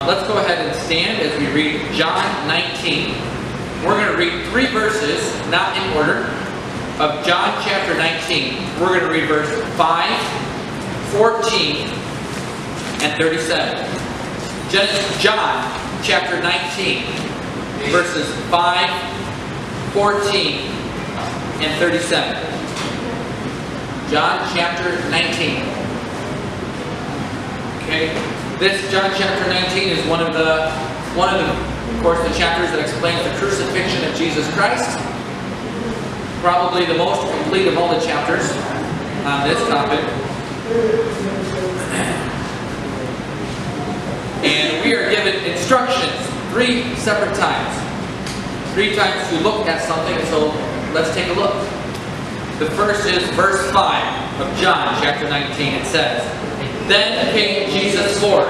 Let's go ahead and stand as we read John 19. We're going to read 3 verses, not in order, of John chapter 19. We're going to read verses 5, 14, and 37. John chapter 19, verses 5, 14, and 37. John chapter 19. Okay, this John chapter 19 is one of the, of course, the chapters that explains the crucifixion of Jesus Christ. Probably the most complete of all the chapters on this topic. And we are given instructions 3 separate times. 3 times to look at something, so let's take a look. The first is verse 5 of John chapter 19. It says, "Then came Jesus forth,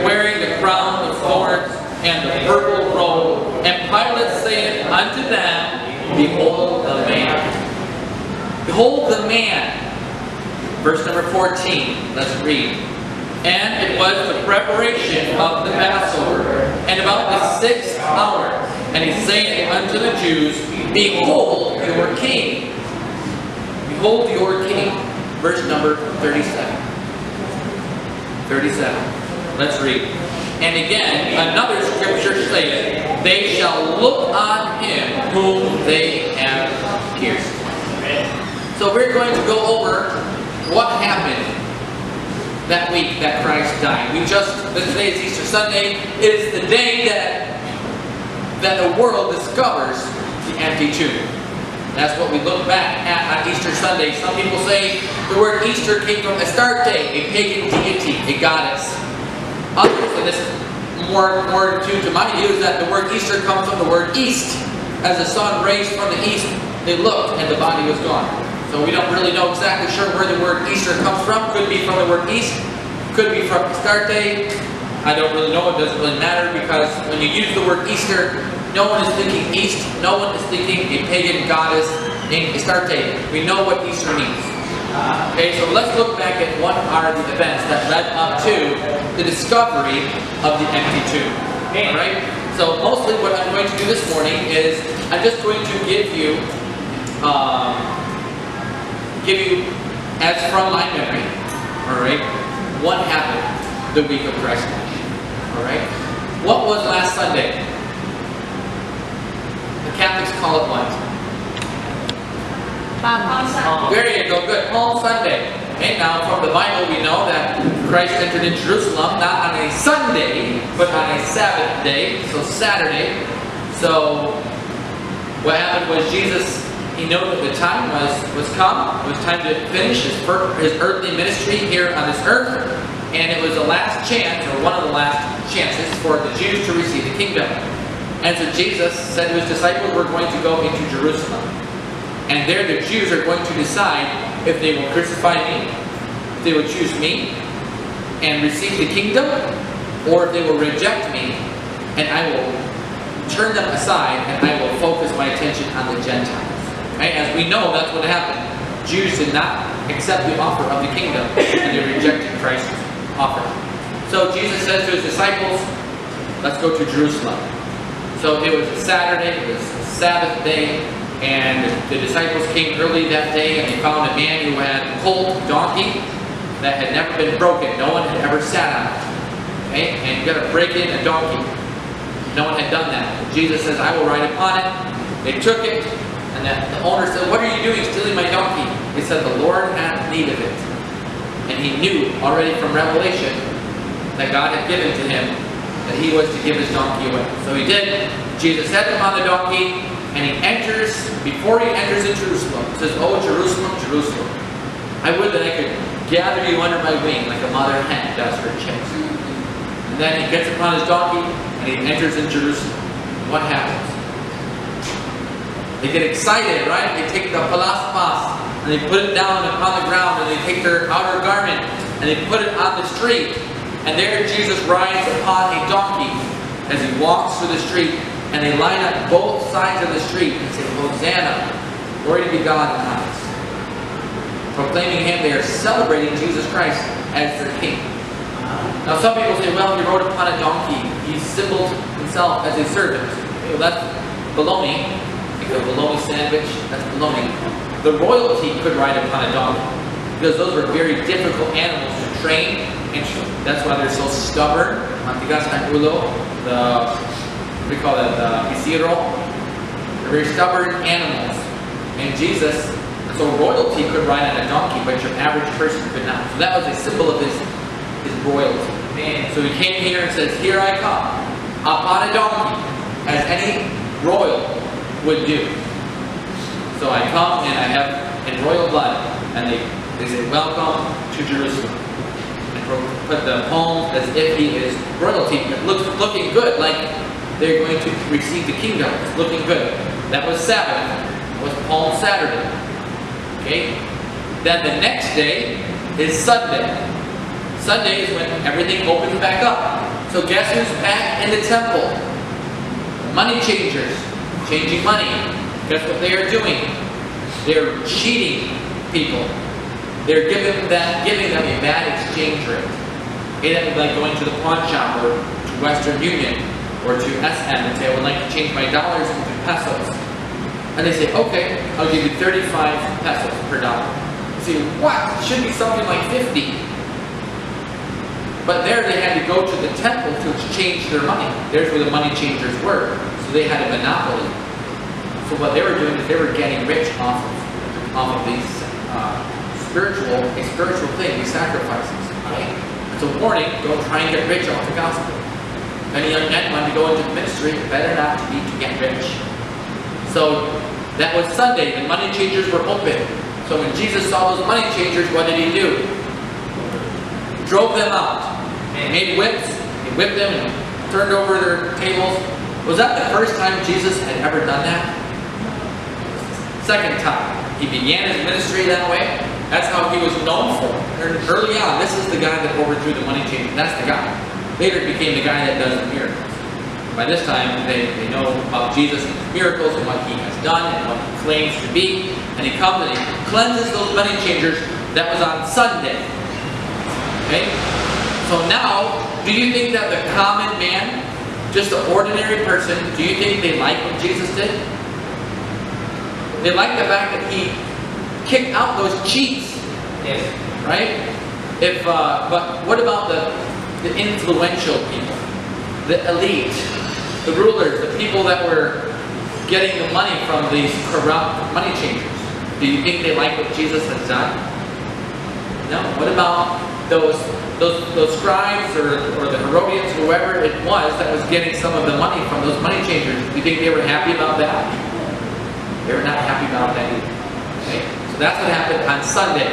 wearing the crown of thorns and the purple robe. And Pilate saith unto them, Behold the man." Behold the man. Verse number 14. Let's read. "And it was the preparation of the Passover, and about the 6th hour. And he saith unto the Jews, Behold your king." Behold your king. Verse number 37. 37. Let's read. "And again, another scripture saith, They shall look on him whom they have pierced." So we're going to go over what happened that week that Christ died. Today is Easter Sunday. It is the day that the world discovers the empty tomb. That's what we look back at on Easter Sunday. Some people say the word Easter came from Astarte, a pagan deity, a goddess. Others, and this is more tuned to my view, is that the word Easter comes from the word east. As the sun raised from the east, they looked and the body was gone. So we don't really know exactly sure where the word Easter comes from. Could be from the word east, could be from Astarte. I don't really know. It doesn't really matter, because when you use the word Easter, no one is thinking east. No one is thinking a pagan goddess named Astarte. We know what Easter means. Okay, so let's look back at what are the events that led up to the discovery of the empty tomb. Alright? So mostly what I'm going to do this morning is I'm just going to give you as from my memory, alright, what happened the week of Christ's Passion. Alright? What was last Sunday? The Catholics call it what? Palm Sunday. There you go, good. Palm Sunday. Okay, now from the Bible we know that Christ entered in Jerusalem not on a Sunday, but on a Sabbath day, so Saturday. So what happened was Jesus, he knew that the time was come. It was time to finish his earthly ministry here on this earth. And it was the last chance, or one of the last chances, for the Jews to receive the kingdom. And so Jesus said to his disciples, we're going to go into Jerusalem. And there the Jews are going to decide if they will crucify me, if they will choose me and receive the kingdom, or if they will reject me and I will turn them aside and I will focus my attention on the Gentiles. Right? As we know, that's what happened. Jews did not accept the offer of the kingdom and they rejected Christ's offer. So Jesus says to his disciples, let's go to Jerusalem. So it was a Saturday, it was a Sabbath day, and the disciples came early that day and they found a man who had a colt donkey that had never been broken. No one had ever sat on it. Okay? And you got to break in a donkey. No one had done that. Jesus says, I will ride upon it. They took it, and the owner said, what are you doing stealing my donkey? He said, the Lord hath need of it. And he knew already from Revelation that God had given to him that he was to give his donkey away. So he did. Jesus set him on the donkey, and he enters, before he enters in Jerusalem, he says, oh, Jerusalem, Jerusalem, I would that I could gather you under my wing like a mother hen does her chicks. And then he gets upon his donkey, and he enters in Jerusalem. What happens? They get excited, right? They take the palaspas, and they put it down upon the ground, and they take their outer garment, and they put it on the street. And there Jesus rides upon a donkey as he walks through the street, and they line up both sides of the street and say, Hosanna, glory to be God in the highest. Proclaiming him, they are celebrating Jesus Christ as their king. Now some people say, well, he rode upon a donkey. He symboled himself as a servant. Okay, well, that's baloney. Think of a bologna sandwich, that's baloney. The royalty could ride upon a donkey, because those were very difficult animals to train, and that's why they're so stubborn. Matigas ang ulo, what do we call that, the isiro. They're very stubborn animals. And Jesus, so royalty could ride on a donkey, but your average person could not. So that was a symbol of his royalty. And so he came here and says, "Here I come, upon a donkey, as any royal would do." So I come and I have in royal blood, and they say, "Welcome to Jerusalem." And put the palm as if he is royalty. It looks looking good, like they're going to receive the kingdom. It's looking good. That was Sabbath. That was Palm Saturday. Okay? Then the next day is Sunday. Sunday is when everything opens back up. So guess who's back in the temple? Money changers. Changing money. Guess what they are doing? They're cheating people. They're giving them a bad exchange rate. Okay, that would be like going to the pawn shop or to Western Union or to SM and say, "I would like to change my dollars into pesos." And they say, "Okay, I'll give you 35 pesos per dollar." You say, "What? It should be something like 50. But there they had to go to the temple to exchange their money. There's where the money changers were. So they had a monopoly. So what they were doing is they were getting rich off of these spiritual thing, these sacrifices. Right? It's a warning, don't try and get rich off the gospel. If any young men want to go into the ministry, it better not to be to get rich. So that was Sunday, the money changers were open. So when Jesus saw those money changers, what did he do? Drove them out. And made whips, he whipped them and turned over their tables. Was that the first time Jesus had ever done that? Second time. He began his ministry that way. That's how he was known for. Early on, this is the guy that overthrew the money changers. That's the guy. Later it became the guy that does the miracles. By this time, they know about Jesus and his miracles and what he has done and what he claims to be. And he comes and he cleanses those money changers. That was on Sunday. Okay? So now, do you think that the common man, just an ordinary person, do you think they like what Jesus did? They like the fact that he kicked out those cheats. Yes. Right? But what about the influential people? The elite? The rulers? The people that were getting the money from these corrupt money changers? Do you think they like what Jesus has done? No. What about those scribes or the Herodians, whoever it was that was getting some of the money from those money changers? Do you think they were happy about that? They were not happy about that either. Okay? So that's what happened on Sunday.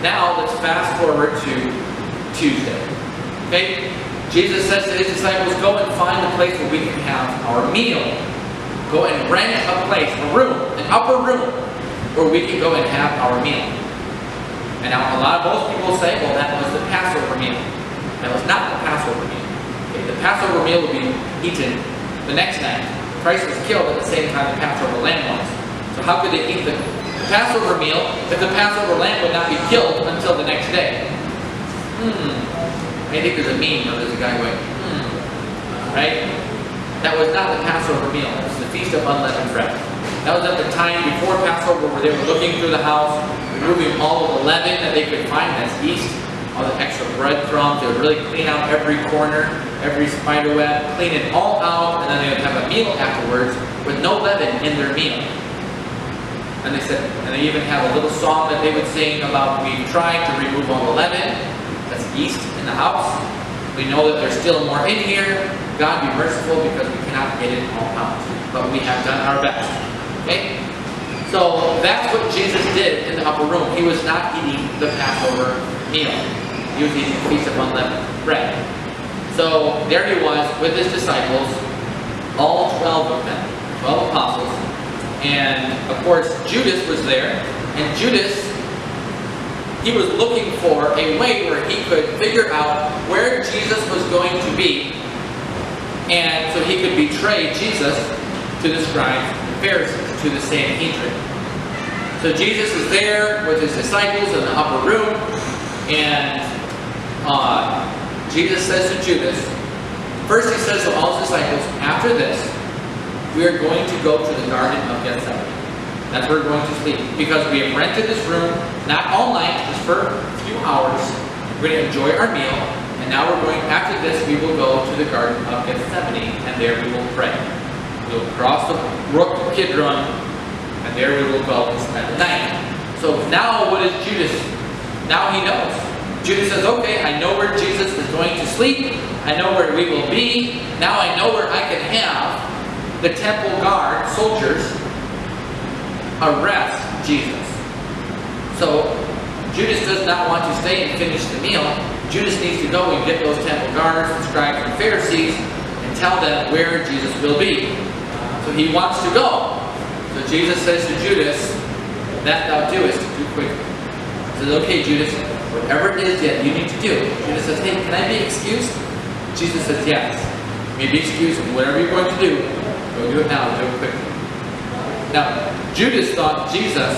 Now let's fast forward to Tuesday. Okay? Jesus says to his disciples, "Go and find a place where we can have our meal. Go and rent a place, a room, an upper room, where we can go and have our meal." And now most people say, well, that was the Passover meal. That was not the Passover meal. Okay, the Passover meal would be eaten the next night. Christ was killed at the same time the Passover lamb was. So how could they eat the Passover meal if the Passover lamb would not be killed until the next day? I think there's a meme where there's a guy going, right? That was not the Passover meal. It was the Feast of Unleavened Bread. That was at the time before Passover where they were looking through the house, removing all of the leaven that they could find, that's yeast, all the extra breadcrumbs. They would really clean out every corner, every spider web, clean it all out, and then they would have a meal afterwards with no leaven in their meal. And they said, and they even have a little song that they would sing about, "We've tried to remove all the leaven," that's yeast in the house. "We know that there's still more in here. God be merciful because we cannot get it all out. But we have done our best." Okay? So that's what Jesus did in the upper room. He was not eating the Passover meal. He was eating the Feast of Unleavened Bread. So there he was with his disciples, all 12 of them, 12 apostles. And of course, Judas was there. And Judas, he was looking for a way where he could figure out where Jesus was going to be. And so he could betray Jesus to the scribes and Pharisees, to the Sanhedrin. So Jesus is there with his disciples in the upper room, and Jesus says to Judas, First he says to all his disciples, after this, we are going to go to the Garden of Gethsemane. That's where we're going to sleep. Because we have rented this room, not all night, just for a few hours. We're going to enjoy our meal. And now we're going, after this, we will go to the Garden of Gethsemane, and there we will pray. We will cross the brook Kidron, and there we will go and spend the night. So now what is Judas? Now he knows. Judas says, okay, I know where Jesus is going to sleep. I know where we will be. Now I know where I can have the temple guard, soldiers, arrest Jesus. So Judas does not want to stay and finish the meal. Judas needs to go and get those temple guards, the scribes, and Pharisees, and tell them where Jesus will be. So he wants to go. So Jesus says to Judas, that thou doest, do quickly. He says, okay, Judas, whatever it is that you need to do. Judas says, hey, can I be excused? Jesus says, yes. You may be excused, and whatever you're going to do, go do it now, do it quickly. Now, Judas thought Jesus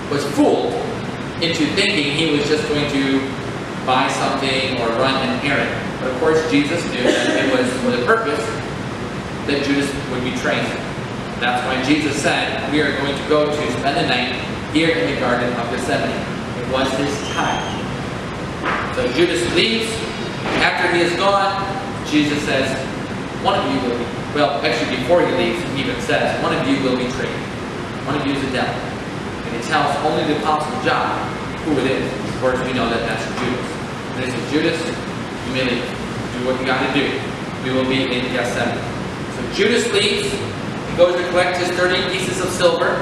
was fooled into thinking he was just going to buy something or run an errand. But of course, Jesus knew that it was for the purpose that Judas would betray him. That's why Jesus said, we are going to go to spend the night here in the Garden of Gethsemane. It was his time. So Judas leaves. After he is gone, Jesus says, one of you will be, well, actually before he leaves, he even says, one of you will betray me. One of you is the devil. And he tells only the Apostle John who it is. Of course, we know that that's Judas. And he says, Judas, you may leave. Do what you got to do. We will be in Gethsemane. So Judas leaves. He goes to collect his 30 pieces of silver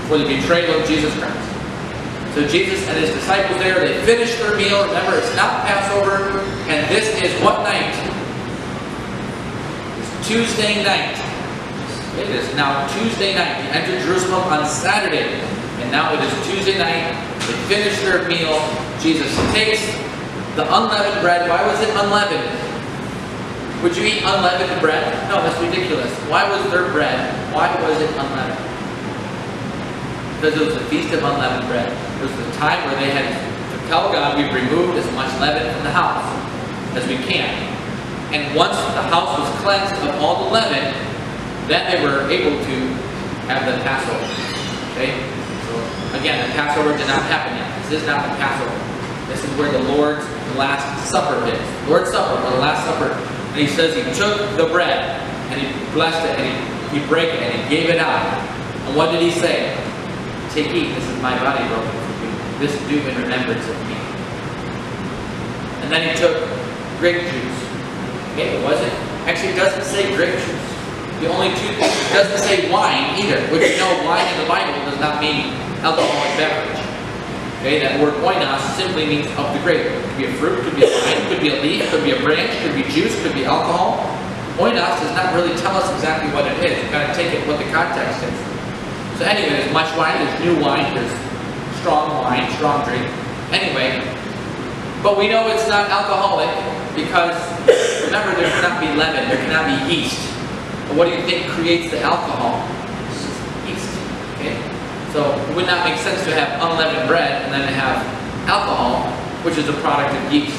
for the betrayal of Jesus Christ. So Jesus and his disciples there, they finish their meal. Remember, it's not Passover. And this is what night? It's Tuesday night. It is now Tuesday night. They entered Jerusalem on Saturday. And now it is Tuesday night. They finish their meal. Jesus takes the unleavened bread. Why was it unleavened? Would you eat unleavened bread? No, that's ridiculous. Why was their bread? Why was it unleavened? Because it was the Feast of Unleavened Bread. It was the time where they had to tell God, we've removed as much leaven from the house as we can. And once the house was cleansed of all the leaven, then they were able to have the Passover. Okay? So again, the Passover did not happen yet. This is not the Passover. This is where the Lord's Last Supper is. Lord's Supper, or the Last Supper. And he says he took the bread, and he blessed it, and he broke it, and he gave it out. And what did he say? Take, eat, this is my body broken for you. This do in remembrance of me. And then he took grape juice. Okay, it wasn't, actually it doesn't say grape juice. The only two things, it doesn't say wine either, which you know wine in the Bible does not mean alcoholic beverage. Okay, that word oinos simply means of the grape. It could be a fruit, could be a vine, could be a leaf, could be a branch, could be juice, could be alcohol. Oinos does not really tell us exactly what it is. You've got to take it what the context is. So anyway, there's much wine, there's new wine, there's strong wine, strong drink. Anyway, but we know it's not alcoholic because, remember, there cannot be leaven, there cannot be yeast. But what do you think creates the alcohol? Yeast. Okay? So it would not make sense to have unleavened bread and then to have alcohol, which is a product of yeast.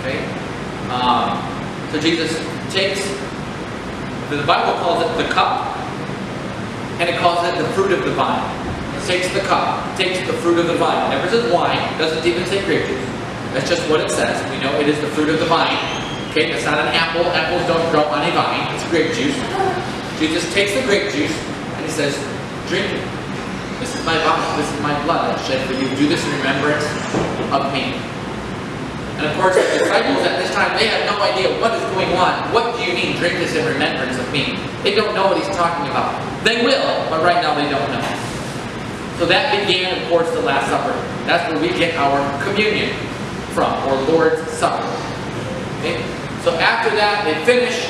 Okay? So Jesus takes, the Bible calls it the cup, and it calls it the fruit of the vine. It takes the cup, takes the fruit of the vine. It never says wine, it doesn't even say grape juice. That's just what it says. We know it is the fruit of the vine. Okay, it's not an apple. Apples don't grow on a vine. It's grape juice. Jesus takes the grape juice and he says, drink it. This is my body, this is my blood that's shed for you. Do this in remembrance of me. And of course, the disciples at this time, they have no idea what is going on. What do you mean, drink this in remembrance of me? They don't know what he's talking about. They will, but right now they don't know. So that began, of course, the Last Supper. That's where we get our communion from, or Lord's Supper. Okay? So after that, they finish.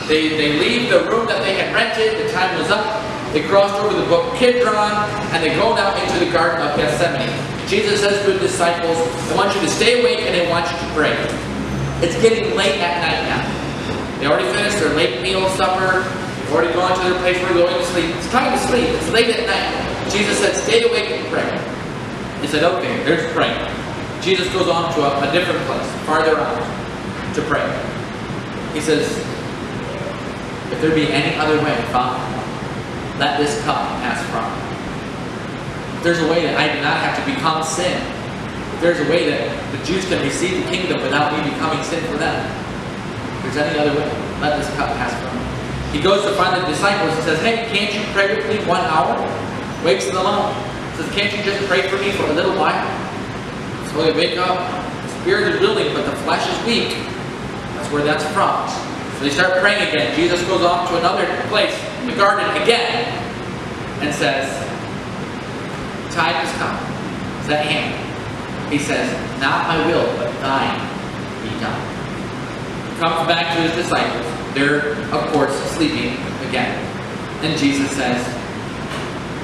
They leave the room that they had rented. The time was up. They crossed over the brook Kidron, and they go down into the Garden of Gethsemane. Jesus says to the disciples, I want you to stay awake and I want you to pray. It's getting late at night now. They already finished their late meal supper. They've already gone to their place where they're going to sleep. It's time to sleep. It's late at night. Jesus said, stay awake and pray. He said, okay, there's praying. Jesus goes on to a different place, farther out, to pray. He says, if there be any other way, Father, let this cup pass from me. If there's a way that I do not have to become sin, if there's a way that the Jews can receive the kingdom without me becoming sin for them, if there's any other way, let this cup pass from me. He goes to find the disciples and says, hey, can't you pray with me 1 hour? Wakes them up. Says, can't you just pray for me for a little while? So they wake up. The spirit is willing, but the flesh is weak. That's where that's from. So they start praying again. Jesus goes off to another place, in the garden again, and says, time has come. It's at hand. He says, not my will, but thine be done. Comes back to his disciples. They're, of course, sleeping again. And Jesus says,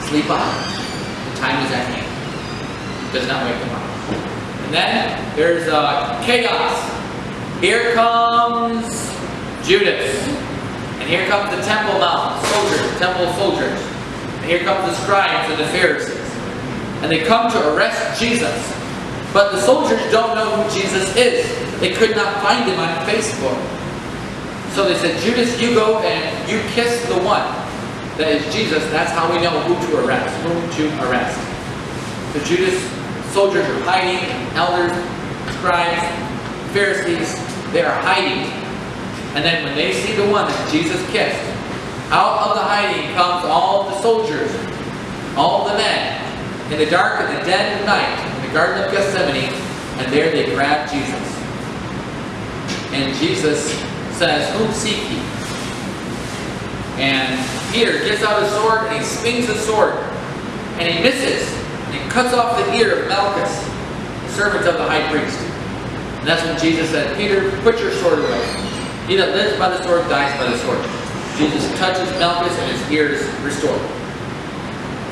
sleep on. The time is at hand. Does not wake them up. And then there's chaos. Here comes Judas. And here comes the temple soldiers. And here comes the scribes and the Pharisees. And they come to arrest Jesus. But the soldiers don't know who Jesus is. They could not find him on Facebook. So they said, Judas, you go and you kiss the one that is Jesus. That's how we know who to arrest. The Judas soldiers are hiding. Elders, scribes, Pharisees, they are hiding. And then when they see the one that Jesus kissed, out of the hiding comes all the soldiers, all the men, in the dark of the dead of night, in the Garden of Gethsemane, and there they grab Jesus. And Jesus says, whom seek ye? And Peter gets out his sword and he swings his sword. And he misses. And he cuts off the ear of Malchus, the servant of the high priest. And that's when Jesus said, Peter, put your sword away. He that lives by the sword dies by the sword. Jesus touches Malchus and his ear is restored.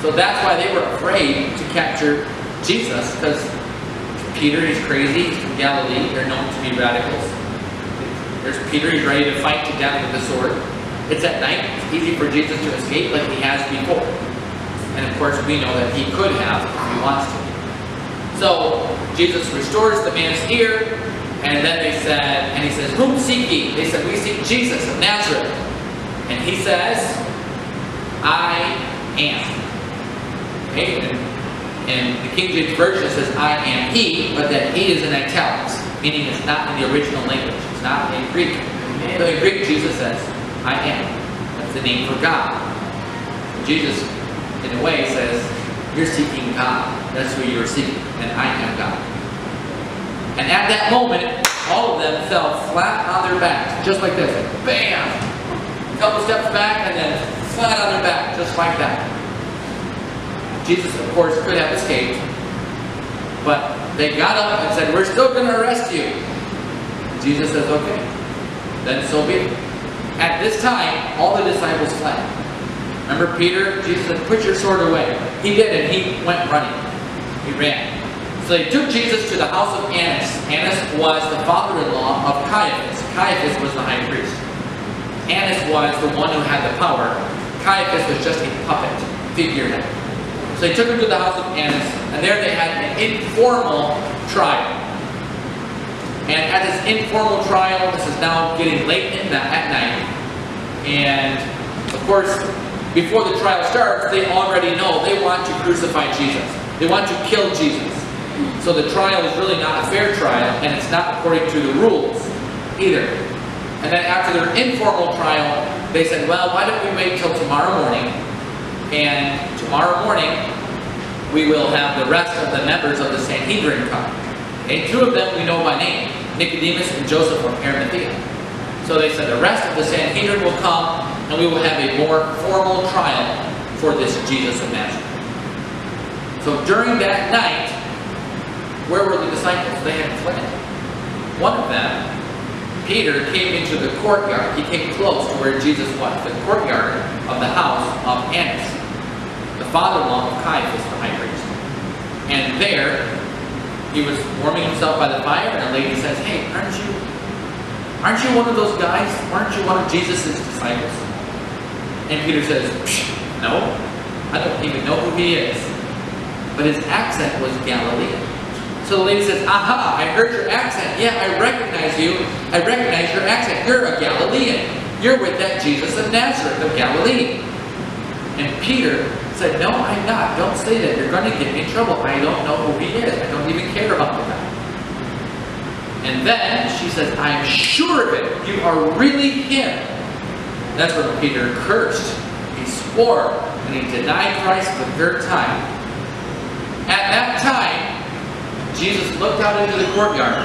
So that's why they were afraid to capture Jesus, because Peter, he's crazy, he's from Galilee, they're known to be radicals. There's Peter, he's ready to fight to death with the sword. It's at night, it's easy for Jesus to escape like he has before. And of course we know that he could have if he wants to. So Jesus restores the man's ear, and then he says, whom seek ye? They said, we seek Jesus of Nazareth. And he says, I am. Okay? And the King James Version says, I am he, but that he is in italics, meaning it's not in the original language. It's not in Greek. So in Greek, Jesus says, I am. That's the name for God. Jesus, in a way, says, you're seeking God. That's who you're seeking, and I am God. And at that moment, all of them fell flat on their backs, just like this. Bam! A couple steps back, and then flat on their back, just like that. Jesus, of course, could have escaped, but they got up and said, we're still going to arrest you. Jesus says, okay, then so be it. At this time, all the disciples fled. Remember Peter? Jesus said, put your sword away. He did, and he went running. He ran. So they took Jesus to the house of Annas. Annas was the father-in-law of Caiaphas. Caiaphas was the high priest. Annas was the one who had the power. Caiaphas was just a puppet, figurehead. So they took him to the house of Annas, and there they had an informal trial. And at this informal trial, this is now getting late at night, and of course, before the trial starts, they already know they want to crucify Jesus. They want to kill Jesus. So the trial is really not a fair trial, and it's not according to the rules either. And then after their informal trial, they said, well, why don't we wait till tomorrow morning, and tomorrow morning we will have the rest of the members of the Sanhedrin come. And two of them we know by name, Nicodemus and Joseph from Arimathea. So they said the rest of the Sanhedrin will come, and we will have a more formal trial for this Jesus of Nazareth. So during that night, where were the disciples? They had fled. One of them, Peter, came into the courtyard. He came close to where Jesus was, the courtyard of the house of Annas, the father-in-law of Caiaphas, the high priest. And there, he was warming himself by the fire, and a lady says, hey, aren't you one of those guys? Aren't you one of Jesus' disciples? And Peter says, no, I don't even know who he is. But his accent was Galilean. So the lady says, aha, I heard your accent. Yeah, I recognize you. I recognize your accent. You're a Galilean. You're with that Jesus of Nazareth of Galilee. And Peter said, no, I'm not. Don't say that. You're going to get me in trouble. I don't know who he is. I don't even care about the guy. And then she says, I'm sure of it. You are really him. That's when Peter cursed. He swore. And he denied Christ the third time. At that time, Jesus looked out into the courtyard.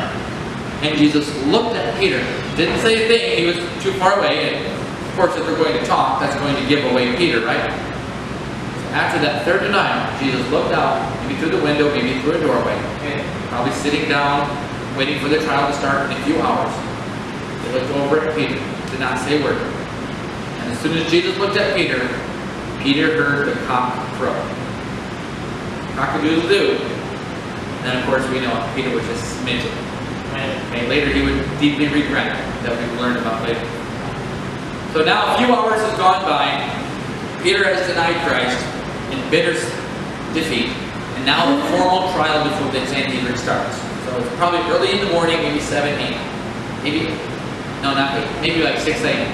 And Jesus looked at Peter. Didn't say a thing. He was too far away. And of course, if they're going to talk, that's going to give away Peter, right? So after that third denial, Jesus looked out, maybe through the window, maybe through a doorway. Probably sitting down, waiting for the trial to start in a few hours. They looked over at Peter. Did not say a word. And as soon as Jesus looked at Peter, Peter heard the cock crow. Cock-a-doodle-doo. And then, of course, we know Peter was just smitten. And later he would deeply regret that we learned about later. So now a few hours has gone by. Peter has denied Christ in bitter defeat. And now the formal trial before the Sanhedrin starts. So it's probably early in the morning, maybe 7, 8. Maybe, no, not 8. Maybe like 6 a.m.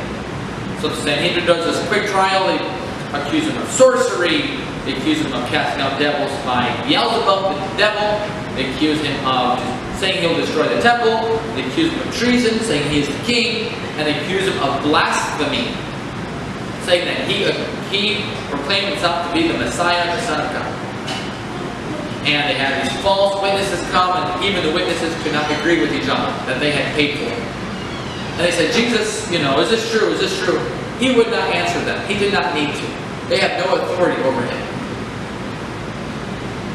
So the Sanhedrin does this quick trial. They accuse him of sorcery. They accuse him of casting out devils by Beelzebub, the devil. They accuse him of saying he'll destroy the temple. They accuse him of treason, saying he is the king. And they accuse him of blasphemy, saying that he proclaimed himself to be the Messiah, the Son of God. And they had these false witnesses come, and even the witnesses could not agree with each other that they had paid for. And they said, Jesus, is this true? Is this true? He would not answer them. He did not need to. They had no authority over him.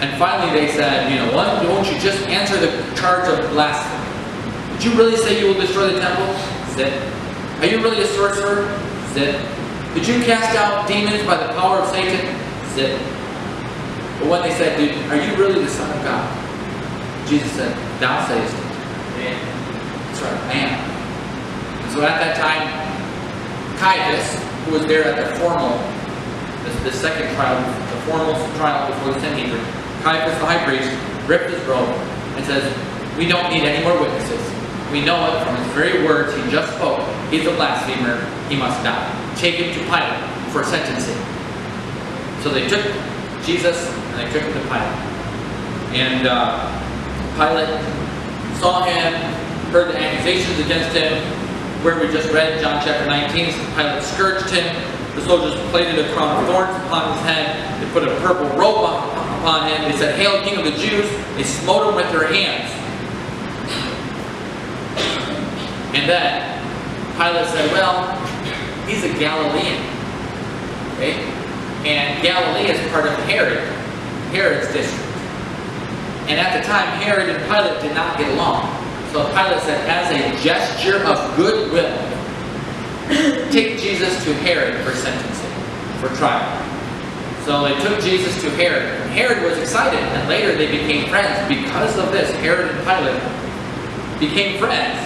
And finally they said, won't you just answer the charge of blasphemy? Did you really say you will destroy the temple? Zip. Are you really a sorcerer? Zip. Did you cast out demons by the power of Satan? Zip. But when they said, dude, are you really the Son of God? Jesus said, thou sayest it. Yeah. That's right, I am. And so at that time, Caiaphas, who was there at the second trial, the formal trial before the Sanhedrin, Caiaphas, the high priest, ripped his robe and says, we don't need any more witnesses. We know it from his very words he just spoke. He's a blasphemer. He must die. Take him to Pilate for sentencing. So they took Jesus and they took him to Pilate. And Pilate saw him, heard the accusations against him, where we just read, John chapter 19, Pilate scourged him. The soldiers planted a crown of thorns upon his head. They put a purple robe upon him. They said, Hail, King of the Jews. They smote him with their hands. And then Pilate said, well, he's a Galilean. Okay? And Galilee is part of Herod's district. And at the time, Herod and Pilate did not get along. So Pilate said, as a gesture of goodwill, take Jesus to Herod for sentencing, for trial. So they took Jesus to Herod. And Herod was excited, and later they became friends. Because of this, Herod and Pilate became friends,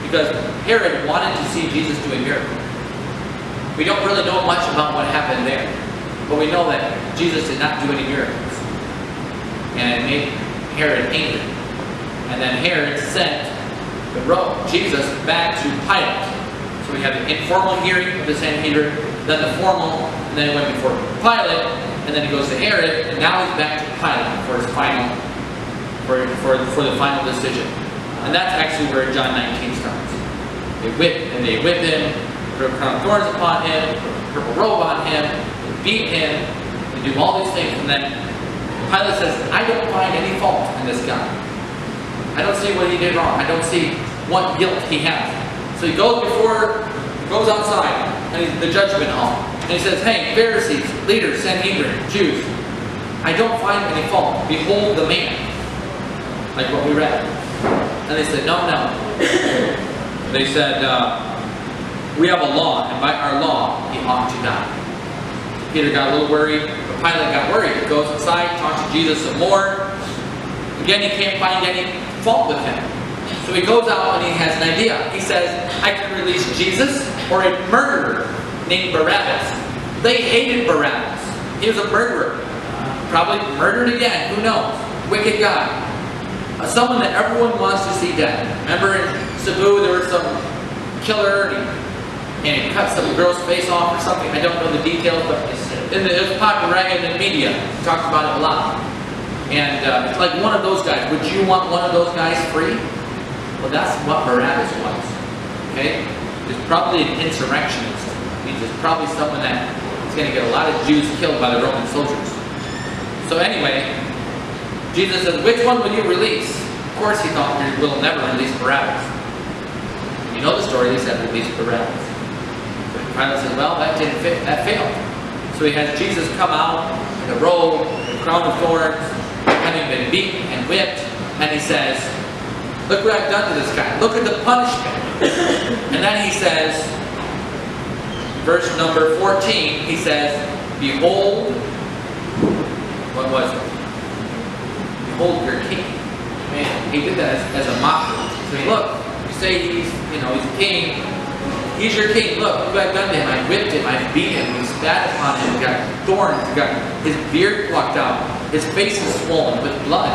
because Herod wanted to see Jesus do a miracle. We don't really know much about what happened there, but we know that Jesus did not do any miracles. And it made Herod angry. And then Herod sent Jesus back to Pilate. So we have the informal hearing of the Sanhedrin, then the formal, and then it went before Pilate, and then he goes to Herod, and now he's back to Pilate for his final, for the final decision. And that's actually where John 19 starts. They whip him, put a crown of thorns upon him, put a purple robe on him, they beat him, they do all these things, and then Pilate says, I don't find any fault in this guy. I don't see what he did wrong. I don't see what guilt he has. So he goes outside, and he's the judgment hall, and he says, hey, Pharisees, leaders, Sanhedrin, Jews, I don't find any fault. Behold the man. Like what we read. And they said, no. They said, we have a law, and by our law, he ought to die. Peter got a little worried, but Pilate got worried. He goes inside, talks to Jesus some more. Again, he can't find any fault with him. So he goes out and he has an idea. He says, I can release Jesus or a murderer named Barabbas. They hated Barabbas. He was a murderer. Probably murdered again. Who knows? Wicked guy. Someone that everyone wants to see dead. Remember in Cebu there was some killer and he cut some girl's face off or something. I don't know the details, but it was popular in the media. We talked about it a lot. And it's like one of those guys. Would you want one of those guys free? Well, that's what Barabbas was. Okay? He's probably an insurrectionist. He's probably someone that is going to get a lot of Jews killed by the Roman soldiers. So anyway, Jesus says, which one will you release? Of course he thought we will never release Barabbas. You know the story, they said release Barabbas. But Pilate says, well, that didn't fit, that failed. So he has Jesus come out in a robe, a crown of thorns, having been beaten and whipped, and he says, look what I've done to this guy. Look at the punishment. And then he says, verse number 14, he says, behold, what was it? Behold your king. Man, he did that as a mockery. He said, look, you say he's a king. He's your king. Look what I've done to him. I whipped him. I beat him. We spat upon him. He got thorns. He got his beard plucked out. His face is swollen with blood.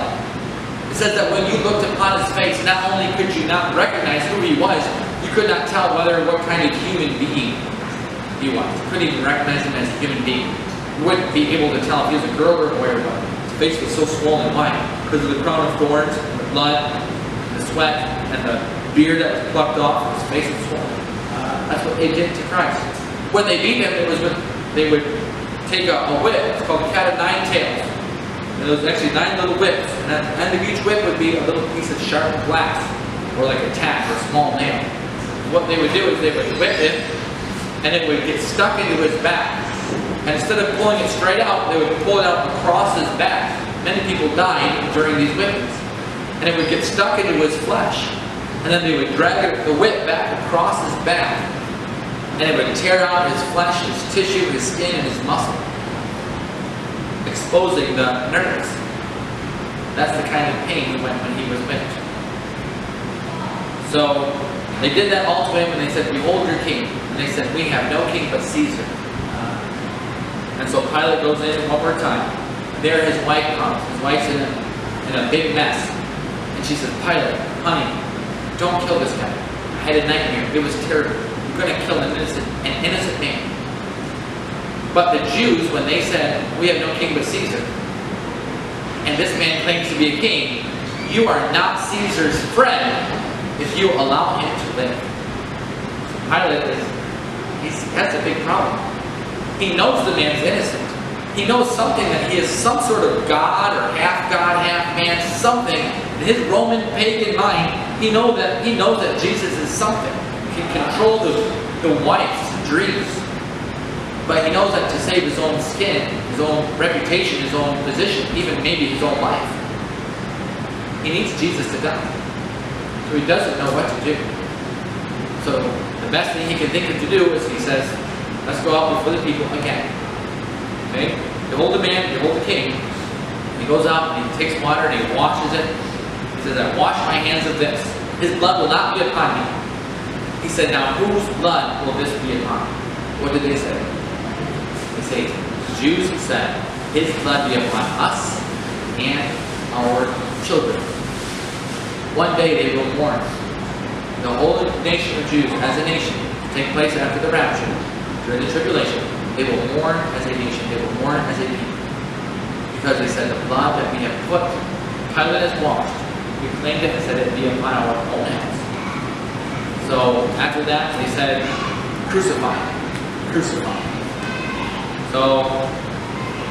It says that when you looked upon his face, not only could you not recognize who he was, you could not tell what kind of human being he was. You couldn't even recognize him as a human being. You wouldn't be able to tell if he was a girl or a boy or what. His face was so swollen. Why? Because of the crown of thorns, and the blood, and the sweat, and the beard that was plucked off. His face was swollen. That's what they did to Christ. When they beat him, they would take a whip. It's called a cat of nine tails. And there was actually 9 little whips. And at the end of each whip would be a little piece of sharp glass, or like a tack or a small nail. What they would do is they would whip him, and it would get stuck into his back. And instead of pulling it straight out, they would pull it out across his back. Many people died during these whippings. And it would get stuck into his flesh. And then they would drag the whip back across his back. And it would tear out his flesh, his tissue, his skin, and his muscle, exposing the nerves. That's the kind of pain he went when he was whipped. So they did that all to him, and they said, behold your king. And they said, we have no king but Caesar. And so Pilate goes in one more time. There his wife comes. His wife's in a big mess. And she says, Pilate, honey, don't kill this guy. I had a nightmare. It was terrible. You're going to kill an innocent man. But the Jews, when they said, we have no king but Caesar, and this man claims to be a king, you are not Caesar's friend if you allow him to live. So Pilate has a big problem. He knows the man's innocent. He knows something, that he is some sort of god or half god, half man, something. In his Roman pagan mind, he knows that Jesus is something. He can control the wife's dreams. But he knows that to save his own skin, his own reputation, his own position, even maybe his own life, he needs Jesus to die. So he doesn't know what to do. So the best thing he can think of to do is he says, let's go out before the people again. Okay? Behold the man, behold the king. He goes out and he takes water and he washes it. He says, I wash my hands of this. His blood will not be upon me. He said, now whose blood will this be upon? What did they say? They say, Jews said, his blood be upon us and our children. One day they will mourn. The whole nation of Jews as a nation will take place after the rapture. During the tribulation, they will mourn as a nation. They will mourn as a people. Because they said, the blood that we have put, Pilate has washed, we claimed it and said it be upon our own hands. So after that, they said, crucify him. Crucify him. So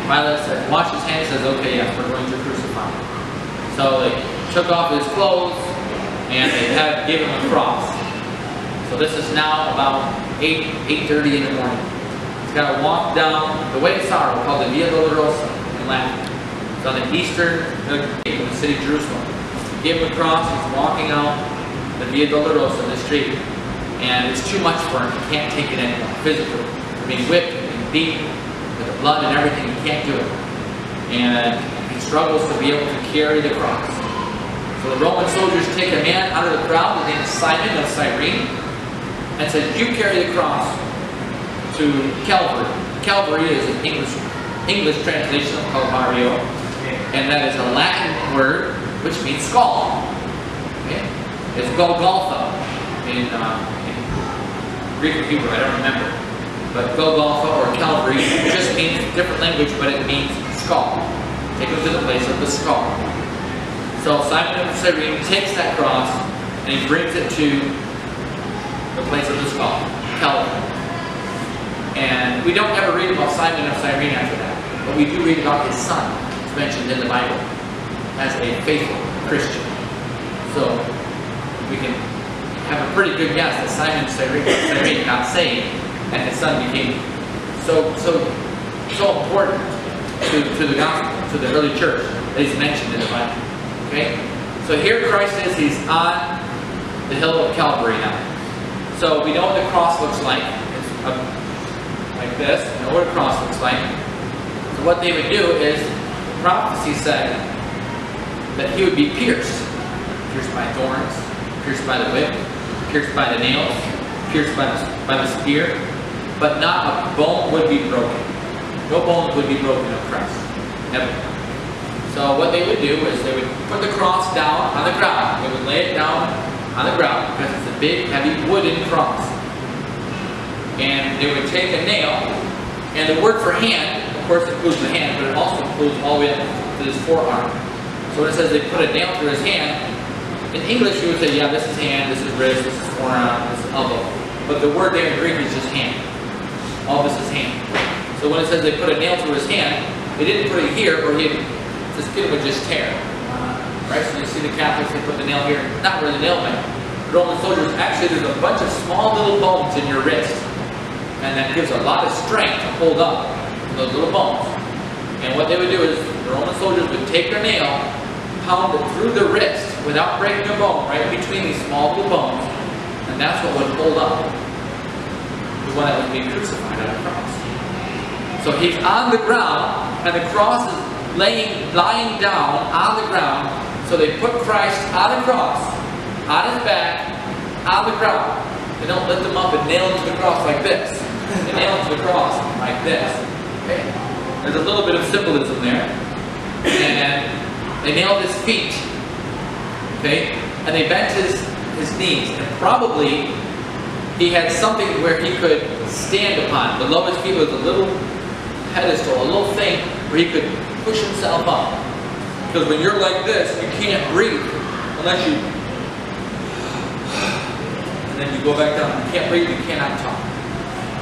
Pilate said, wash his hands. Says, okay, yes, we're going to crucify him. So they took off his clothes and they gave him a cross. So this is now about 8:30 in the morning. He's got to walk down the way of sorrow, called the Via Dolorosa in Latin. It's on the eastern gate of the city of Jerusalem. He gave him a cross. He's walking out the Via Dolorosa, the street, and it's too much for him. He can't take it anymore. Physically, being whipped and beaten with the blood and everything, he can't do it, and he struggles to be able to carry the cross. So the Roman soldiers take a man out of the crowd named Simon of Cyrene, and said, you carry the cross to Calvary. Calvary is an English translation of Calvario, and that is a Latin word which means skull. Okay? It's Golgotha in Greek or Hebrew, I don't remember. But Golgotha or Calvary just means different language, but it means skull. Take him to the place of the skull. So Simon of Cyrene takes that cross and he brings it to the place of the skull, Calvary. And we don't ever read about Simon of Cyrene after that, but we do read about his son. It's mentioned in the Bible as a faithful Christian. So we can have a pretty good guess that Simon of Cyrene got saved, and his son became so important to the gospel, to the early church, that he's mentioned in the Bible. Okay? So here Christ is, he's on the hill of Calvary now. So we know what the cross looks like. It's like this. We know what a cross looks like. So what they would do is, the prophecy said that he would be pierced. Pierced by thorns, pierced by the whip, pierced by the nails, pierced by the spear. But not a bone would be broken. No bones would be broken of Christ. Never. So what they would do is they would put the cross down on the ground. They would lay it down on the ground because it's a big, heavy wooden cross. And they would take a nail, and the word for hand, of course, includes the hand, but it also includes all the way up to his forearm. So when it says they put a nail through his hand, in English you would say, yeah, this is hand, this is wrist, this is forearm, this is elbow. But the word there in Greek is just hand. All this is hand. So when it says they put a nail through his hand, they didn't put it here, or his skin would just tear. Right? So you see the Catholics, they put the nail here. Not where the nail went. Roman soldiers, actually there's a bunch of small little bones in your wrist. And that gives a lot of strength to hold up those little bones. And what they would do is, the Roman soldiers would take their nail, pound it through the wrist without breaking a bone, right between these small little bones. And that's what would hold up the one that was being crucified on the cross. So he's on the ground, and the cross is lying down on the ground. So they put Christ on the cross, on his back, on the ground. They don't lift him up and nail him to the cross like this. They nail him to the cross like this. Okay? There's a little bit of symbolism there. And they nailed his feet. Okay? And they bent his knees. And probably he had something where he could stand upon. Below his feet was a little pedestal, a little thing where he could push himself up. Because when you're like this, you can't breathe unless you... And then you go back down. You can't breathe, you cannot talk.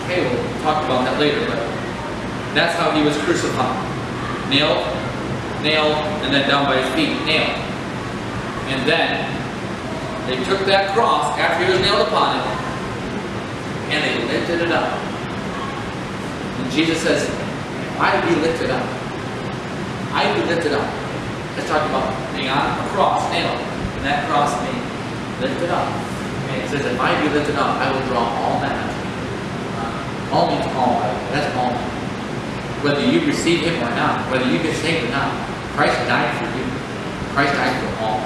Okay, we'll talk about that later, but that's how he was crucified. Nailed, and then down by his feet, nailed. And then they took that cross after he was nailed upon it, and they lifted it up. And Jesus says, I be lifted up. I be lifted up. Let's talk about being on a cross, nailed, and that cross being lifted up. And it says, if I be lifted up, I will draw all men unto me. All means all, that's all. Whether you receive him or not, whether you get saved or not, Christ died for you. Christ died for all.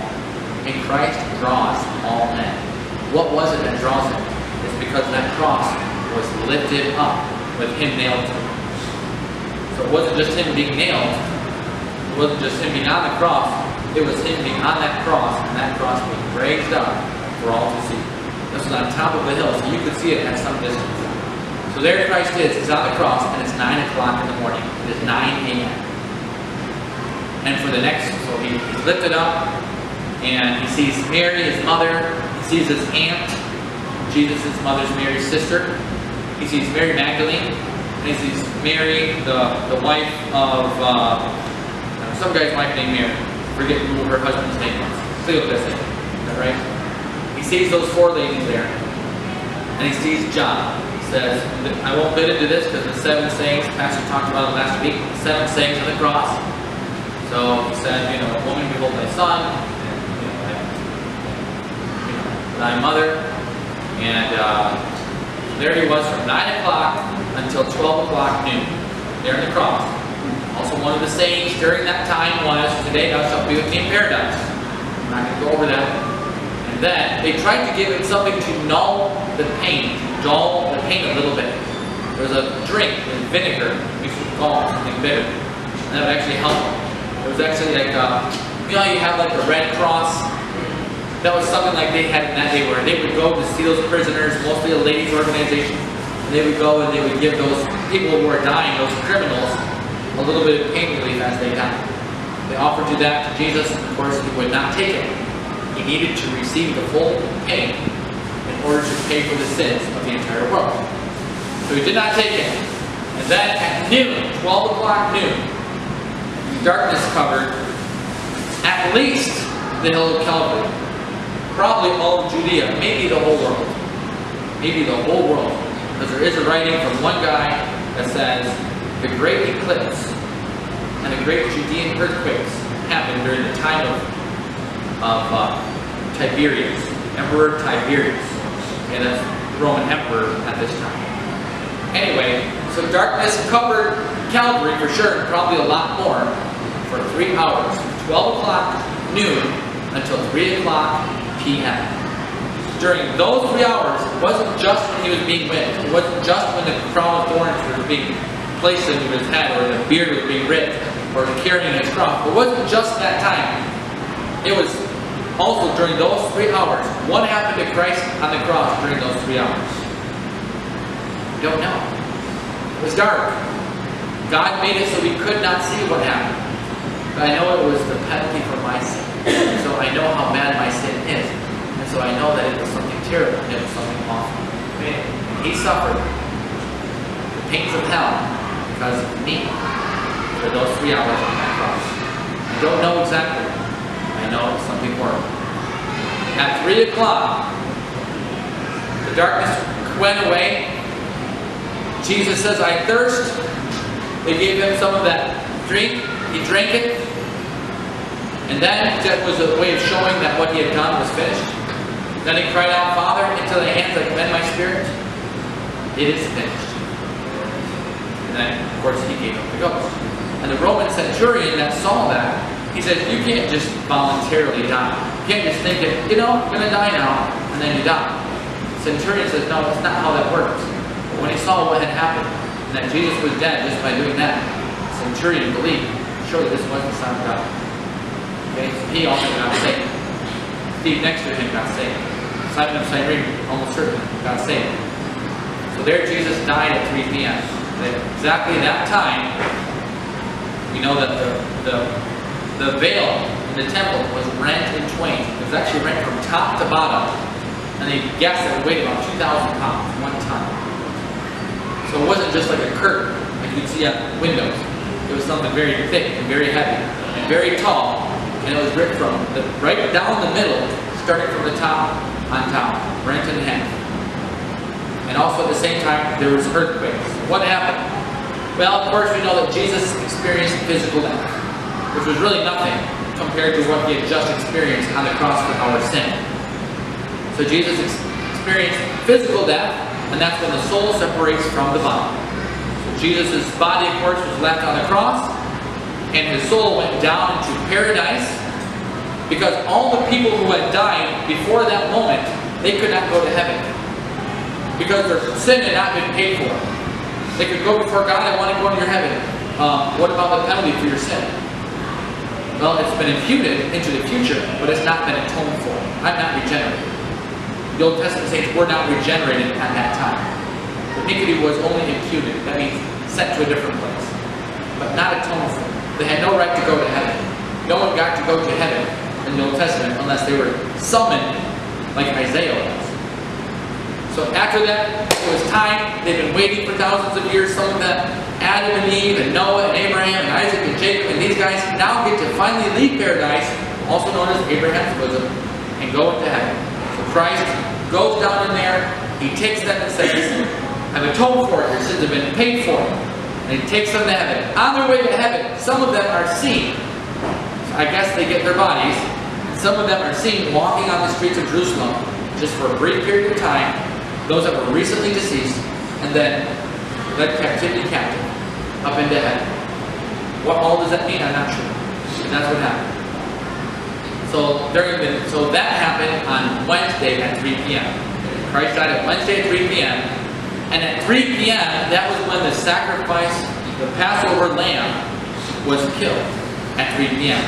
And Christ draws all men. What was it that draws him? It's because that cross was lifted up with him nailed to it. So it wasn't just him being nailed. It wasn't just him being on the cross. It was him being on that cross, and that cross being raised up for all to see. This was on top of the hill, so you could see it at some distance. So there Christ is. He's on the cross, and it's 9 o'clock in the morning. It is 9 a.m. And for the next, so he's lifted up, and he sees Mary, his mother. He sees his aunt, Jesus' mother's Mary's sister. He sees Mary Magdalene, and he sees Mary, the wife of some guy's wife named Mary. I forget who her husband's name was. Cleopas, is that right? He sees those four ladies there, and he sees John. He says, I won't get into this because the 7 sayings, Pastor talked about it last week, the 7 sayings of the cross. So he said, woman, behold thy son, and, thy mother, and there he was from 9 o'clock until 12 o'clock noon, there in the cross. Also one of the sayings during that time was, today thou shalt be with me in paradise. I'm not going to go over that. And then they tried to give him something to null the pain, to dull the pain a little bit. There was a drink with vinegar, mixed with gall, something bitter, and that would actually help him. It was actually like You know how you have like the Red Cross? That was something like they had in that day where they would go to see those prisoners, mostly a ladies' organization. And they would go and they would give those people who were dying, those criminals, a little bit of pain relief as they died. They offered to that to Jesus, and of course he would not take it. He needed to receive the full pain in order to pay for the sins of the entire world. So he did not take it. And then at noon, 12 o'clock noon, darkness covered at least the hill of Calvary. Probably all of Judea, maybe the whole world. Maybe the whole world. Because there is a writing from one guy that says, the great eclipse and the great Judean earthquakes happened during the time of Tiberius, Emperor Tiberius. Okay, that's the Roman emperor at this time. Anyway, so darkness covered Calvary for sure, and probably a lot more, for 3 hours. 12 o'clock noon until 3 o'clock p.m. During those 3 hours, it wasn't just when he was being whipped. It wasn't just when the crown of thorns was being placed into his head, or the beard was being ripped, or carrying his cross. It wasn't just that time. It was also during those 3 hours. What happened to Christ on the cross during those 3 hours? We don't know. It was dark. God made it so we could not see what happened. But I know it was the penalty for my sin. So I know how bad my sin is. And so I know that it was something terrible. It was something awful. Okay? He suffered the pains of hell because of me for those 3 hours on that cross. I don't know exactly. I know it's something horrible. At 3 o'clock, the darkness went away. Jesus says, I thirst. They gave him some of that drink. He drank it. And then that was a way of showing that what he had done was finished. Then he cried out, Father, into thy hands I commend my spirit. It is finished. And then, of course, he gave up the ghost. And the Roman centurion that saw that, he said, you can't just voluntarily die. You can't just think that, you know, I'm going to die now, and then you die. The centurion says, no, that's not how that works. But when he saw what had happened, and that Jesus was dead just by doing that, the centurion believed, surely this wasn't the Son of God. Okay, so he also got saved. Steve next to him got saved. Simon of Cyrene, almost certainly, got saved. So there Jesus died at 3 p.m. At exactly that time, we know that the veil in the temple was rent in twain. It was actually rent from top to bottom. And they guessed that it weighed about 2,000 pounds, 1 ton. So it wasn't just like a curtain, like you'd see at windows. It was something very thick and very heavy and very tall. And it was ripped from right down the middle, starting from the top on top, rent in half. And also at the same time, there was earthquakes. What happened? Well, of course, we know that Jesus experienced physical death, which was really nothing compared to what he had just experienced on the cross for our sin. So Jesus experienced physical death, and that's when the soul separates from the body. So Jesus' body, of course, was left on the cross, and his soul went down into paradise, because all the people who had died before that moment, they could not go to heaven, because their sin had not been paid for. They could go before God, I want to go into your heaven. What about the penalty for your sin? Well, it's been imputed into the future, but it's not been atoned for. I'm not regenerated. The Old Testament saints were not regenerated at that time. Iniquity was only imputed. That means sent to a different place, but not atoned for. They had no right to go to heaven. No one got to go to heaven in the Old Testament unless they were summoned like Isaiah was. So after that, it was time. They've been waiting for thousands of years. Some of them, Adam and Eve and Noah and Abraham and Isaac and Jacob, and these guys now get to finally leave paradise, also known as Abraham's bosom, and go into heaven. So Christ goes down in there. He takes them and says, I've atoned for it. Your sins have been paid for. And he takes them to heaven. On their way to heaven, some of them are seen. So I guess they get their bodies. And some of them are seen walking on the streets of Jerusalem just for a brief period of time. Those that were recently deceased, and then led captivity captive up into heaven. What all does that mean? I'm not sure. And that's what happened. So that happened on Wednesday at 3 p.m. Christ died on Wednesday at 3 p.m. And at 3 p.m., that was when the sacrifice, the Passover lamb, was killed at 3 p.m.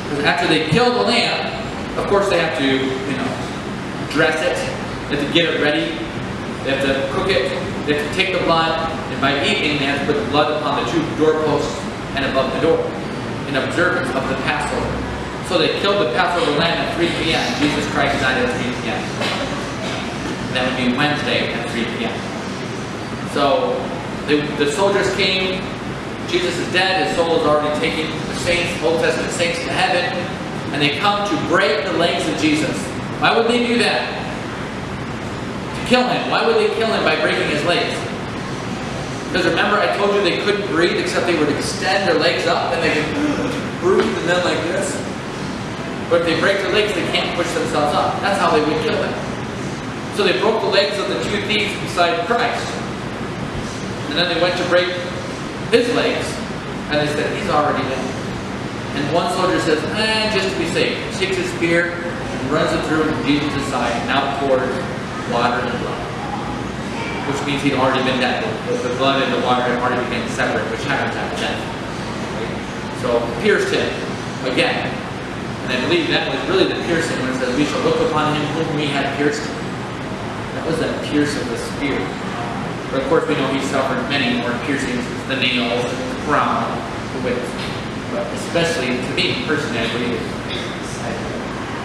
Because after they kill the lamb, of course they have to, dress it. They have to get it ready. They have to cook it. They have to take the blood. And by evening, they have to put the blood upon the 2 doorposts and above the door in observance of the Passover. So they killed the Passover lamb at 3 p.m. Jesus Christ died at 3 p.m. That would be Wednesday at 3 p.m. So the soldiers came. Jesus is dead. His soul is already taken. The saints, Old Testament saints, to heaven. And they come to break the legs of Jesus. Why would they do that? To kill him. Why would they kill him by breaking his legs? Because remember I told you they couldn't breathe except they would extend their legs up and they could breathe and then like this. But if they break their legs, they can't push themselves up. That's how they would kill him. So they broke the legs of the 2 thieves beside Christ. And then they went to break his legs, and they said, he's already dead. And one soldier says, just to be safe, takes his spear and runs it through Jesus' side, and now pours water and blood. Which means he'd already been dead. The blood and the water had already become separate, which happens after death. Right? So pierced him again. And I believe that was really the piercing when it says, we shall look upon him whom we had pierced. That was that pierce of the spear. But of course we know he suffered many more piercings, the nails, the crown, the whips. But especially to me personally, I believe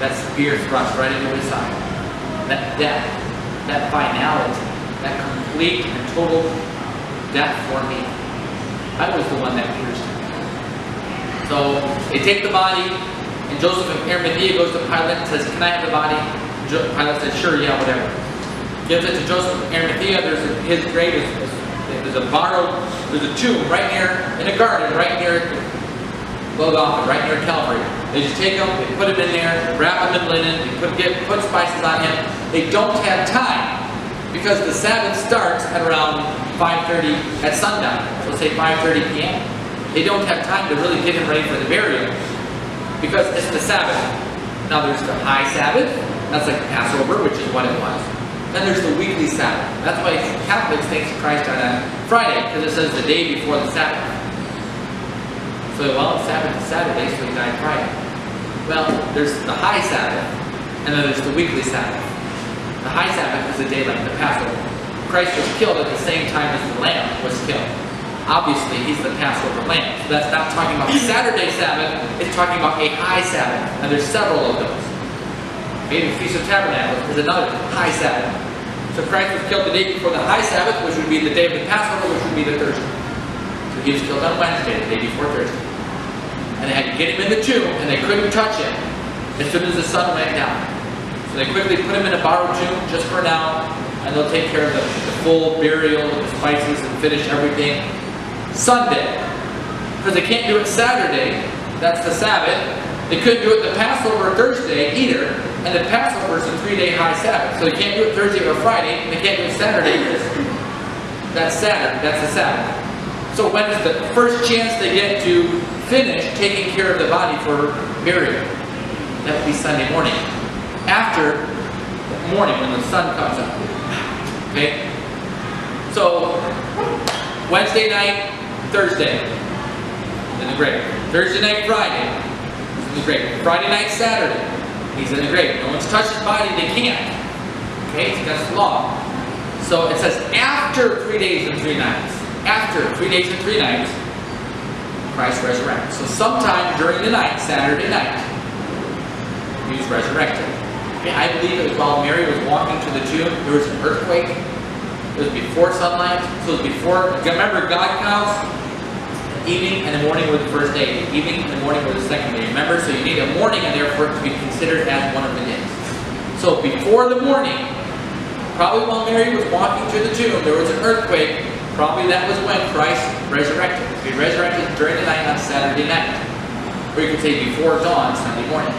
that spear thrust right into his side. That death, that finality, that complete and total death for me. I was the one that pierced him. So they take the body, and Joseph of Arimathea goes to Pilate and says, can I have the body? Pilate says, sure, yeah, whatever. Gives it to Joseph of Arimathea. His grave there's a tomb right near, in a garden, right near Golgotha, right near Calvary. They just take him, they put him in there, wrap him in linen, they put spices on him. They don't have time, because the Sabbath starts at around 5:30 at sundown. So say 5:30 p.m. They don't have time to really get him ready for the burial, because it's the Sabbath. Now there's the high Sabbath, that's like Passover, which is what it was. Then there's the weekly Sabbath. That's why Catholics think Christ died on Friday, because it says the day before the Sabbath. So, well, Sabbath is Saturday, so he died Friday. Well, there's the high Sabbath, and then there's the weekly Sabbath. The high Sabbath is a day like the Passover. Christ was killed at the same time as the Lamb was killed. Obviously, he's the Passover Lamb. So that's not talking about Saturday Sabbath, it's talking about a high Sabbath. And there's several of those. Maybe the Feast of Tabernacles is another high Sabbath. So Christ was killed the day before the high Sabbath, which would be the day of the Passover, which would be the Thursday. So he was killed on Wednesday, the day before Thursday. And they had to get him in the tomb, and they couldn't touch him as soon as the sun went down. So they quickly put him in a borrowed tomb just for now, and they'll take care of the full burial with the spices and finish everything Sunday. Because they can't do it Saturday, that's the Sabbath. They couldn't do it the Passover Thursday either, and the Passover is a 3-day high Sabbath. So they can't do it Thursday or Friday, and they can't do it Saturday because that's Saturday, that's the Sabbath. So when is the first chance they get to finish taking care of the body for burial? That would be Sunday morning. After the morning when the sun comes up. Okay? So, Wednesday night, Thursday, in the grave. Thursday night, Friday, he's in the grave. Friday night, Saturday, he's in the grave. No one's touched his body, they can't. Okay? That's the law. So it says after 3 days and 3 nights. After 3 days and 3 nights, Christ resurrected. So sometime during the night, Saturday night, he was resurrected. Okay, I believe it was while Mary was walking to the tomb, there was an earthquake. It was before sunlight. So it was before, remember God counts evening and the morning were the first day. Evening and the morning were the second day. Remember? So you need a morning and therefore to be considered as one of the days. So before the morning, probably while Mary was walking to the tomb, there was an earthquake. Probably that was when Christ resurrected. He resurrected during the night on Saturday night. Or you could say before dawn, Sunday morning.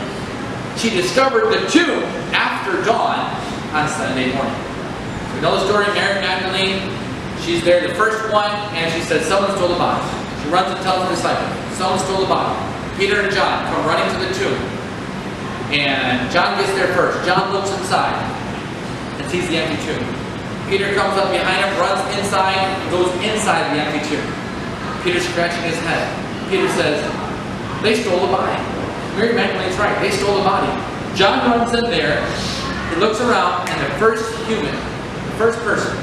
She discovered the tomb after dawn on Sunday morning. So we know the story of Mary Magdalene. She's there, the first one, and she says, someone stole the body. She runs and tells the disciples, someone stole the body. Peter and John come running to the tomb. And John gets there first. John looks inside and sees the empty tomb. Peter comes up behind him, runs inside, and goes inside the empty tomb. Peter's scratching his head. Peter says, they stole the body. Mary Magdalene's right. They stole the body. John runs in there. He looks around, and the first human, the first person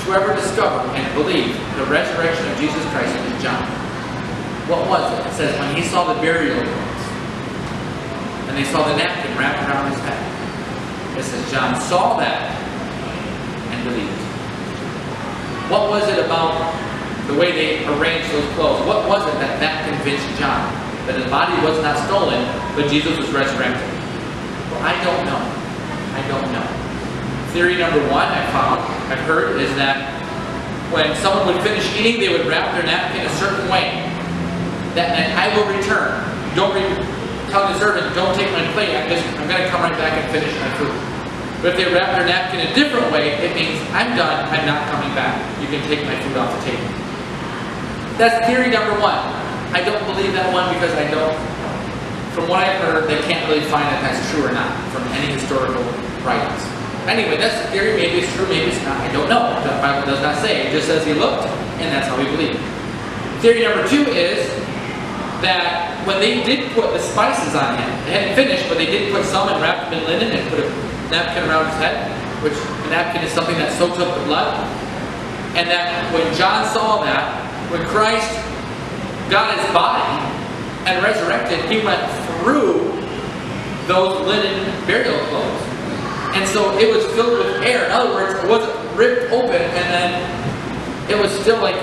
to ever discover and believe the resurrection of Jesus Christ is John. What was it? It says when he saw the burial clothes, and they saw the napkin wrapped around his head. It says John saw that and believed. What was it about the way they arranged those clothes? What was it that convinced John that his body was not stolen, but Jesus was resurrected? Well, I don't know. I don't know. Theory number one I've heard is that when someone would finish eating, they would wrap their napkin a certain way. That meant, I will return. Tell the servant, don't take my plate. I'm going to come right back and finish my food. But if they wrap their napkin a different way, it means, I'm done. I'm not coming back. You can take my food off the table. That's theory number one. I don't believe that one because I don't. From what I've heard, they can't really find if that's true or not from any historical writings. Anyway, that's the theory. Maybe it's true, maybe it's not. I don't know. The Bible does not say. It just says he looked, and that's how we believe. Theory number two is that when they did put the spices on him, they hadn't finished, but they did put some and wrapped them in linen and put a napkin around his head, which a napkin is something that soaks up the blood. And that when John saw that, when Christ got his body and resurrected, he went through those linen burial clothes. And so it was filled with air. In other words, it wasn't ripped open and then it was still like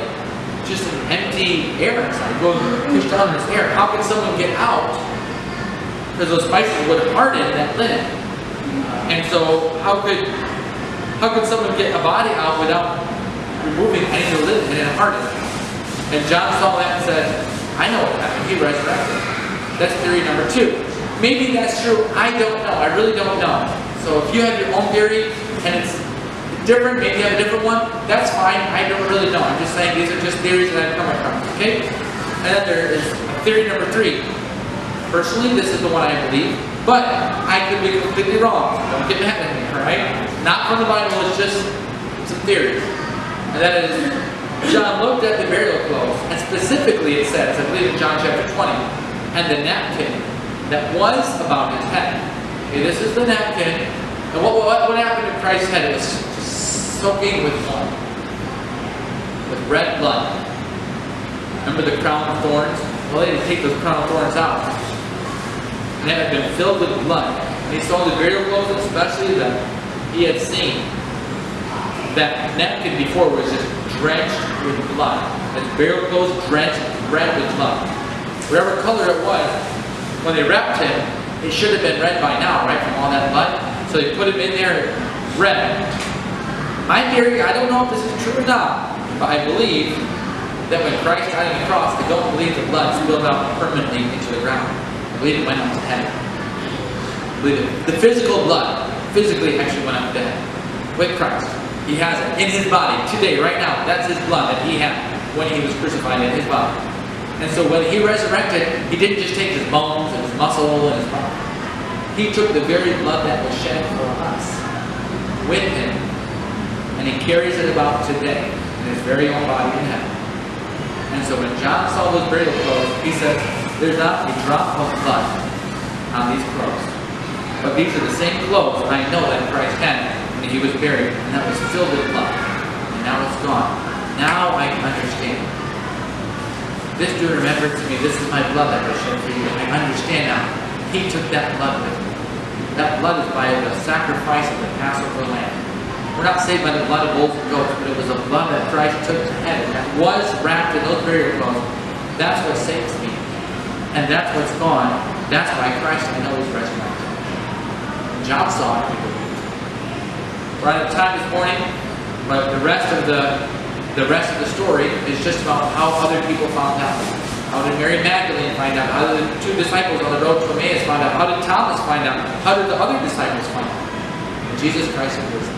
just an empty air inside. Going pushed down this air. How could someone get out? Because those spices would harden that linen. And so how could someone get a body out without removing any of the linen and it hardened? And John saw that and said, I know what happened. He resurrected. That's theory number two. Maybe that's true. I don't know. I really don't know. So if you have your own theory and it's different, maybe you have a different one, that's fine. I don't really know. I'm just saying these are just theories that I've come across. Okay? And then there is theory number three. Personally, this is the one I believe, but I could be completely wrong. Don't get mad at me, alright? Not from the Bible, it's just some theories. And that is, John looked at the burial clothes, and specifically it says, I believe in John chapter 20, and the napkin that was about his head. Okay, this is the napkin. And what happened to Christ's head? It was soaking with blood. With red blood. Remember the crown of thorns? Well, they didn't take those crown of thorns out. And it had been filled with blood. And he saw the burial clothes, especially that he had seen. That napkin before was just drenched with blood. His burial clothes drenched red with blood. Whatever color it was, when they wrapped him, it should have been red by now, right, from all that blood. So they put him in there red. My theory, I don't know if this is true or not, but I believe that when Christ died on the cross, I don't believe the blood spilled out permanently into the ground. I believe it went up to heaven. I believe it. The physical blood physically actually went up to heaven with Christ. He has it in his body today, right now. That's his blood that he had when he was crucified in his body. And so when he resurrected, he didn't just take his bones and his muscle and his body. He took the very blood that was shed for us with him, and he carries it about today in his very own body in heaven. And so when John saw those burial clothes, he said, there's not a drop of blood on these clothes. But these are the same clothes that I know that Christ had when he was buried, and that was filled with blood. And now it's gone. Now I understand. This do remember to me, this is my blood that was shed for you. I understand now. He took that blood with him. That blood is by the sacrifice of the Passover lamb. We're not saved by the blood of bulls and goats, but it was the blood that Christ took to heaven that was wrapped in those burial clothes. That's what saves me. And that's what's gone. That's why Christ, I know, is resurrected. John saw it. We're out of time this morning, but the rest of the story is just about how other people found out. How did Mary Magdalene find out? How did the two disciples on the road to Emmaus find out? How did Thomas find out? How did the other disciples find out? Jesus Christ is risen.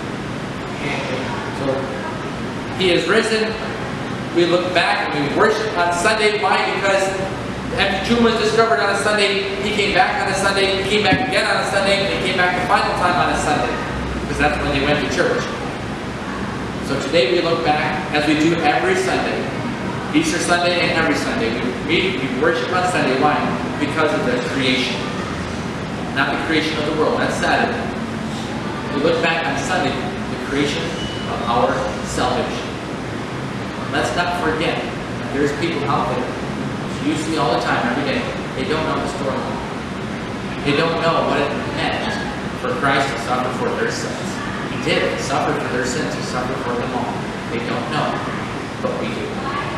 So, he is risen. We look back and we worship on Sunday. Why? Because the empty tomb was discovered on a Sunday. He came back on a Sunday. He came back again on a Sunday. And he came back the final time on a Sunday. Because that's when they went to church. So today we look back, as we do every Sunday, Easter Sunday and every Sunday. We worship on Sunday. Why? because of the creation. Not the creation of the world. That's Saturday. We look back on Sunday, the creation of our salvation. Let's not forget that there's people out there, you see all the time, every day, they don't know the story. They don't know what it meant for Christ to suffer for their sins. He did. He suffered for their sins. He suffered for them all. They don't know, but we do.